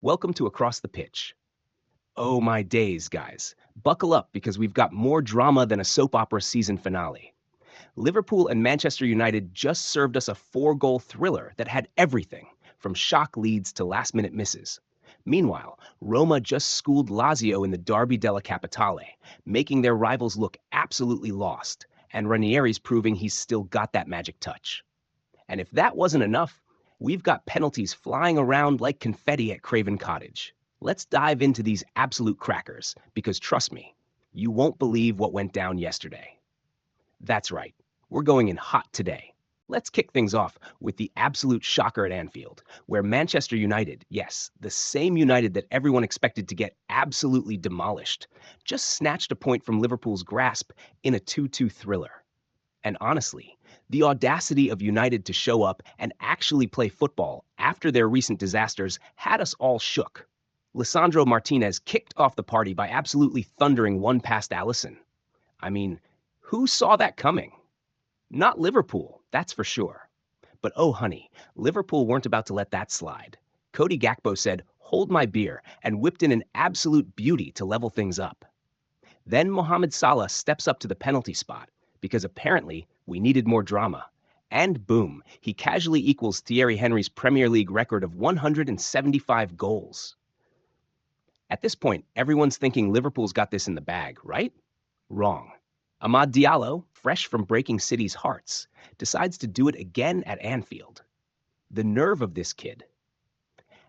Welcome to Across the Pitch. Oh my days, guys. Buckle up because we've got more drama than a soap opera season finale. Liverpool and Manchester United just served us a four-goal thriller that had everything, from shock leads to last-minute misses. Meanwhile, Roma just schooled Lazio in the Derby della Capitale, making their rivals look absolutely lost, and Ranieri's proving he's still got that magic touch. And if that wasn't enough, we've got penalties flying around like confetti at Craven Cottage. Let's dive into these absolute crackers, because trust me, you won't believe what went down yesterday. That's right, we're going in hot today. Let's kick things off with the absolute shocker at Anfield, where Manchester United, yes, the same United that everyone expected to get absolutely demolished, just snatched a point from Liverpool's grasp in a 2-2 thriller. And honestly, the audacity of United to show up and actually play football after their recent disasters had us all shook. Lisandro Martinez kicked off the party by absolutely thundering one past Alisson. I mean, who saw that coming? Not Liverpool, that's for sure. But oh honey, Liverpool weren't about to let that slide. Cody Gakpo said, "Hold my beer," and whipped in an absolute beauty to level things up. Then Mohamed Salah steps up to the penalty spot, because apparently we needed more drama. And boom, he casually equals Thierry Henry's Premier League record of 175 goals. At this point, everyone's thinking Liverpool's got this in the bag, right? Wrong. Amad Diallo, fresh from breaking City's hearts, decides to do it again at Anfield. The nerve of this kid.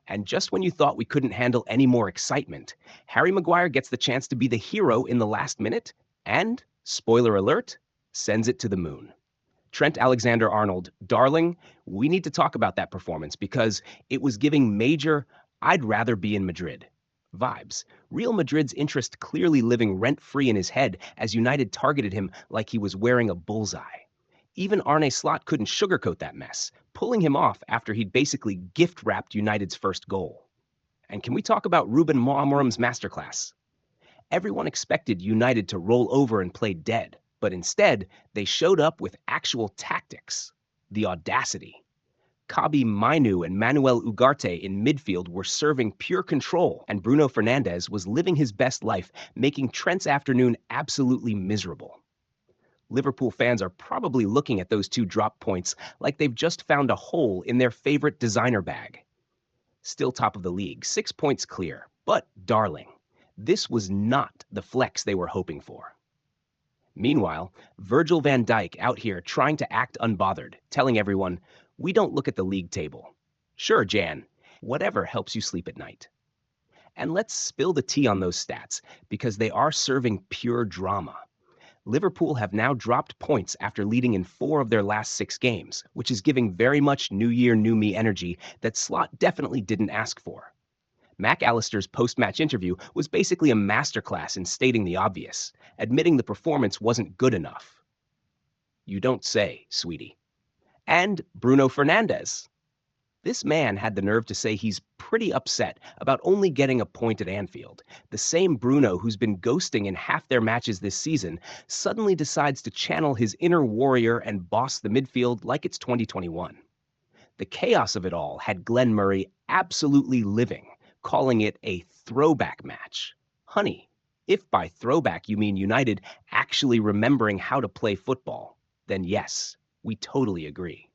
And just when you thought we couldn't handle any more excitement, Harry Maguire gets the chance to be the hero in the last minute and, spoiler alert, sends it to the moon. Trent Alexander-Arnold, darling, we need to talk about that performance because it was giving major "I'd rather be in Madrid" vibes. Real Madrid's interest clearly living rent-free in his head as United targeted him like he was wearing a bullseye. Even Arne Slot couldn't sugarcoat that mess, pulling him off after he'd basically gift-wrapped United's first goal. And can we talk about Ruben Amorim's masterclass? Everyone expected United to roll over and play dead, but instead, they showed up with actual tactics. The audacity. Kabi Mainu and Manuel Ugarte in midfield were serving pure control, and Bruno Fernandes was living his best life, making Trent's afternoon absolutely miserable. Liverpool fans are probably looking at those two drop points like they've just found a hole in their favorite designer bag. Still top of the league, 6 points clear, but darling, this was not the flex they were hoping for. Meanwhile, Virgil van Dijk out here trying to act unbothered, telling everyone, "We don't look at the league table. Sure, Jan, whatever helps you sleep at night." And let's spill the tea on those stats, because they are serving pure drama. Liverpool have now dropped points after leading in 4 of their last 6 games, which is giving very much new year, new me energy that Slot definitely didn't ask for. Mac Allister's post-match interview was basically a masterclass in stating the obvious, admitting the performance wasn't good enough. You don't say, sweetie. And Bruno Fernandes. This man had the nerve to say he's pretty upset about only getting a point at Anfield. The same Bruno who's been ghosting in half their matches this season suddenly decides to channel his inner warrior and boss the midfield like it's 2021. The chaos of it all had Glenn Murray absolutely living, calling it a throwback match. Honey, if by throwback you mean United actually remembering how to play football, then yes, we totally agree.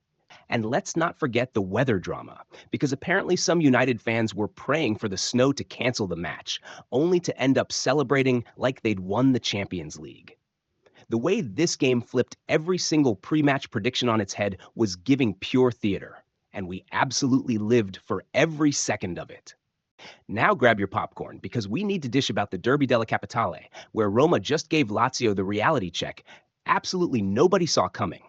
And let's not forget the weather drama, because apparently some United fans were praying for the snow to cancel the match, only to end up celebrating like they'd won the Champions League. The way this game flipped every single pre-match prediction on its head was giving pure theater, and we absolutely lived for every second of it. Now grab your popcorn, because we need to dish about the Derby della Capitale, where Roma just gave Lazio the reality check absolutely nobody saw coming.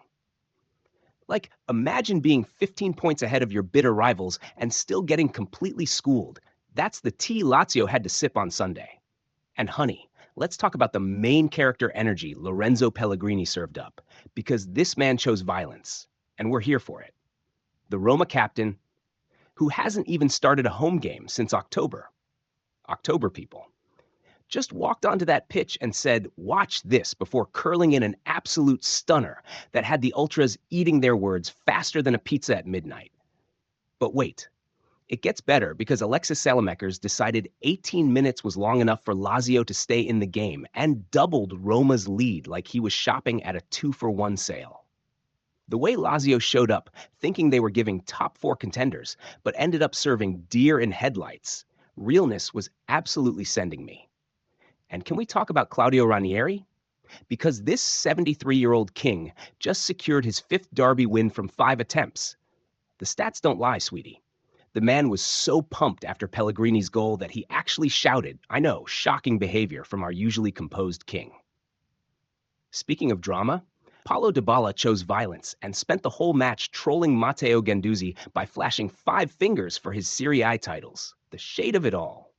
Like, imagine being 15 points ahead of your bitter rivals and still getting completely schooled. That's the tea Lazio had to sip on Sunday. And honey, let's talk about the main character energy Lorenzo Pellegrini served up, because this man chose violence, and we're here for it. The Roma captain, who hasn't even started a home game since October. October, people. Just walked onto that pitch and said, "Watch this," before curling in an absolute stunner that had the Ultras eating their words faster than a pizza at midnight. But wait, It gets better because Alexis Salamakers decided 18 minutes was long enough for Lazio to stay in the game and doubled Roma's lead like he was shopping at a 2-for-1 sale. The way Lazio showed up, thinking they were giving top four contenders, but ended up serving deer in headlights, realness was absolutely sending me. And can we talk about Claudio Ranieri? Because this 73-year-old king just secured his fifth derby win from 5 attempts. The stats don't lie, sweetie. The man was so pumped after Pellegrini's goal that he actually shouted, I know, shocking behavior from our usually composed king. Speaking of drama, Paulo Dybala chose violence and spent the whole match trolling Matteo Guendouzi by flashing 5 fingers for his Serie A titles. The shade of it all.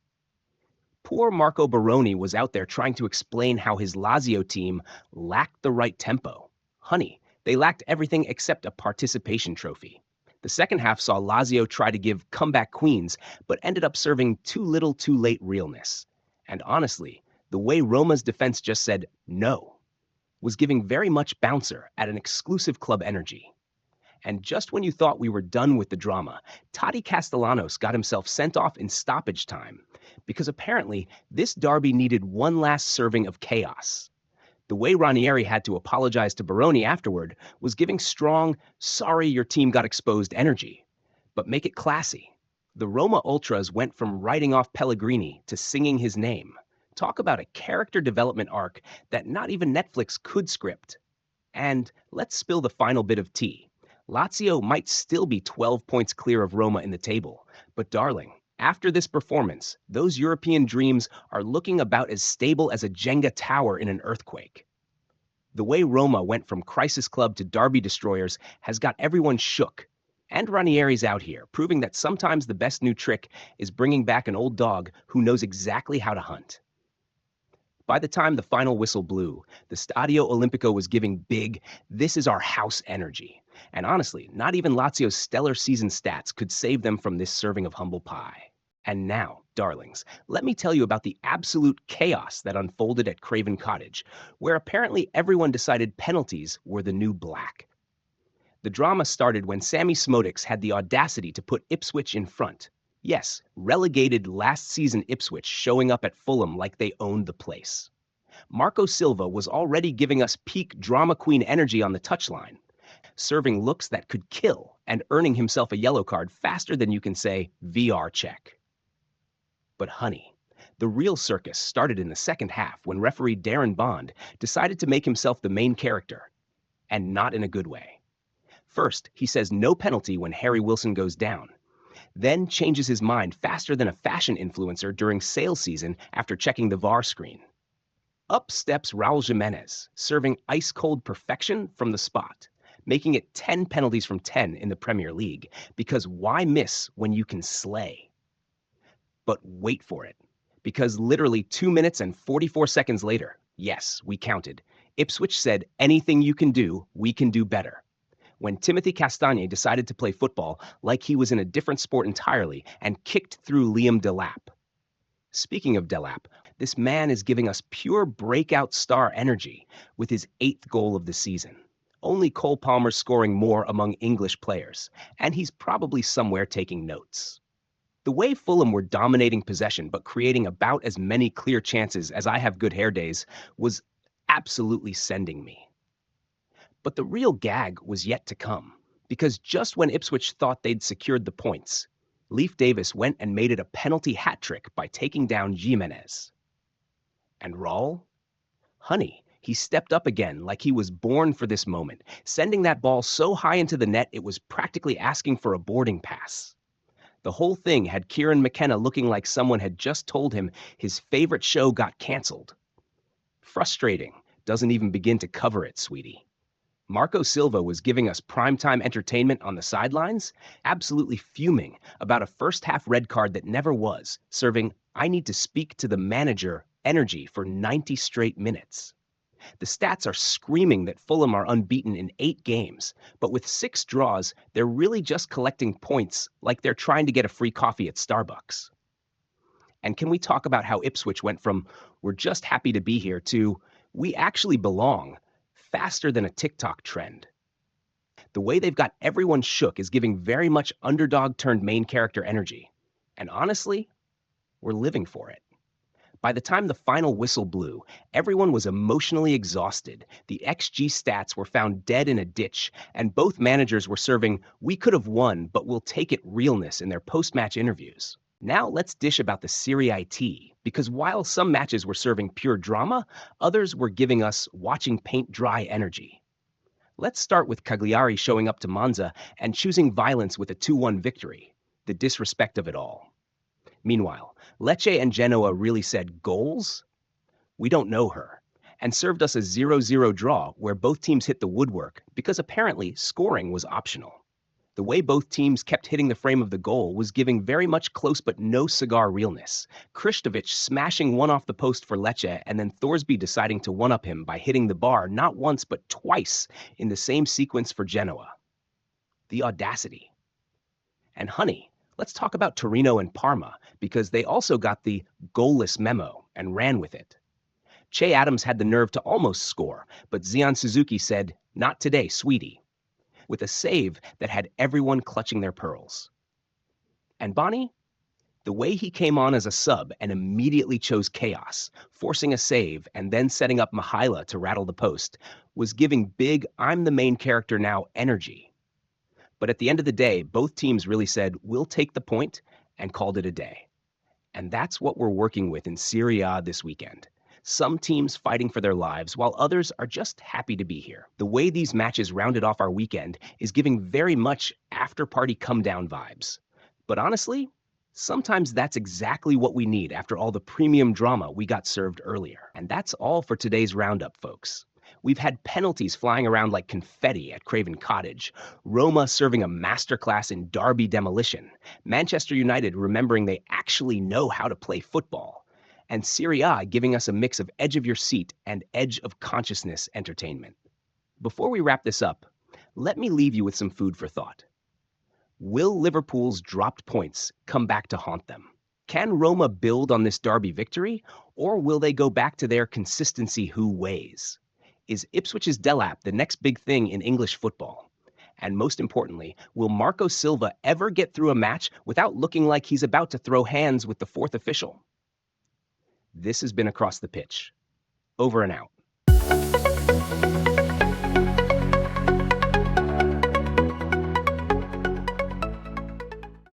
Poor Marco Baroni was out there trying to explain how his Lazio team lacked the right tempo. Honey, they lacked everything except a participation trophy. The second half saw Lazio try to give comeback queens, but ended up serving too little too late realness. And honestly, the way Roma's defense just said no was giving very much bouncer at an exclusive club energy. And just when you thought we were done with the drama, Tati Castellanos got himself sent off in stoppage time because apparently this derby needed one last serving of chaos. The way Ranieri had to apologize to Baroni afterward was giving strong, sorry your team got exposed energy. But make it classy. The Roma Ultras went from writing off Pellegrini to singing his name. Talk about a character development arc that not even Netflix could script. And let's spill the final bit of tea. Lazio might still be 12 points clear of Roma in the table, but darling, after this performance, those European dreams are looking about as stable as a Jenga tower in an earthquake. The way Roma went from crisis club to derby destroyers has got everyone shook. And Ranieri's out here, proving that sometimes the best new trick is bringing back an old dog who knows exactly how to hunt. By the time the final whistle blew, the Stadio Olimpico was giving big, this is our house energy. And honestly, not even Lazio's stellar season stats could save them from this serving of humble pie. And now, darlings, let me tell you about the absolute chaos that unfolded at Craven Cottage, where apparently everyone decided penalties were the new black. The drama started when Sammy Smodics had the audacity to put Ipswich in front. Yes, relegated last season Ipswich showing up at Fulham like they owned the place. Marco Silva was already giving us peak drama queen energy on the touchline, serving looks that could kill and earning himself a yellow card faster than you can say VR check. But honey, the real circus started in the second half when referee Darren Bond decided to make himself the main character, and not in a good way. First, he says no penalty when Harry Wilson goes down, then changes his mind faster than a fashion influencer during sale season after checking the VAR screen. Up steps Raul Jimenez, serving ice-cold perfection from the spot, making it 10 penalties from 10 in the Premier League, because why miss when you can slay? But wait for it, because literally 2 minutes and 44 seconds later, yes, we counted, Ipswich said anything you can do, we can do better. When Timothy Castagne decided to play football like he was in a different sport entirely and kicked through Liam Delap. Speaking of Delap, this man is giving us pure breakout star energy with his 8th goal of the season. Only Cole Palmer scoring more among English players, and he's probably somewhere taking notes. The way Fulham were dominating possession but creating about as many clear chances as I have good hair days was absolutely sending me. But the real gag was yet to come, because just when Ipswich thought they'd secured the points, Leif Davis went and made it a penalty hat trick by taking down Jimenez. And Raul? Honey, he stepped up again like he was born for this moment, sending that ball so high into the net it was practically asking for a boarding pass. The whole thing had Kieran McKenna looking like someone had just told him his favorite show got canceled. Frustrating doesn't even begin to cover it, sweetie. Marco Silva was giving us primetime entertainment on the sidelines, absolutely fuming about a first-half red card that never was, serving I need to speak to the manager energy for 90 straight minutes. The stats are screaming that Fulham are unbeaten in 8 games, but with 6 draws, they're really just collecting points like they're trying to get a free coffee at Starbucks. And can we talk about how Ipswich went from we're just happy to be here to we actually belong faster than a TikTok trend? The way they've got everyone shook is giving very much underdog turned main character energy. And honestly, we're living for it. By the time the final whistle blew, everyone was emotionally exhausted. The XG stats were found dead in a ditch, and both managers were serving "we could have won, but we'll take it" realness in their post match interviews. Now let's dish about the Serie A tea, because while some matches were serving pure drama, others were giving us watching paint dry energy. Let's start with Cagliari showing up to Monza and choosing violence with a 2-1 victory, the disrespect of it all. Meanwhile, Lecce and Genoa really said goals? We don't know her, and served us a 0-0 draw where both teams hit the woodwork because apparently scoring was optional. The way both teams kept hitting the frame of the goal was giving very much close but no cigar realness. Krstovic smashing one off the post for Lecce and then Thorsby deciding to one-up him by hitting the bar not once but twice in the same sequence for Genoa. The audacity. And honey, let's talk about Torino and Parma, because they also got the goalless memo and ran with it. Che Adams had the nerve to almost score, but Zion Suzuki said, "Not today, sweetie," with a save that had everyone clutching their pearls. And Bonnie, the way he came on as a sub and immediately chose chaos, forcing a save and then setting up Mihaila to rattle the post, was giving big "I'm the main character now" energy. But at the end of the day, both teams really said, "we'll take the point," and called it a day. And that's what we're working with in Serie A this weekend. Some teams fighting for their lives, while others are just happy to be here. The way these matches rounded off our weekend is giving very much after-party come-down vibes. But honestly, sometimes that's exactly what we need after all the premium drama we got served earlier. And that's all for today's roundup, folks. We've had penalties flying around like confetti at Craven Cottage, Roma serving a masterclass in derby demolition, Manchester United remembering they actually know how to play football, and Serie A giving us a mix of edge of your seat and edge of consciousness entertainment. Before we wrap this up, let me leave you with some food for thought. Will Liverpool's dropped points come back to haunt them? Can Roma build on this derby victory, or will they go back to their consistency who ways? Is Ipswich's Delap the next big thing in English football? And most importantly, will Marco Silva ever get through a match without looking like he's about to throw hands with the fourth official? This has been Across the Pitch. Over and out.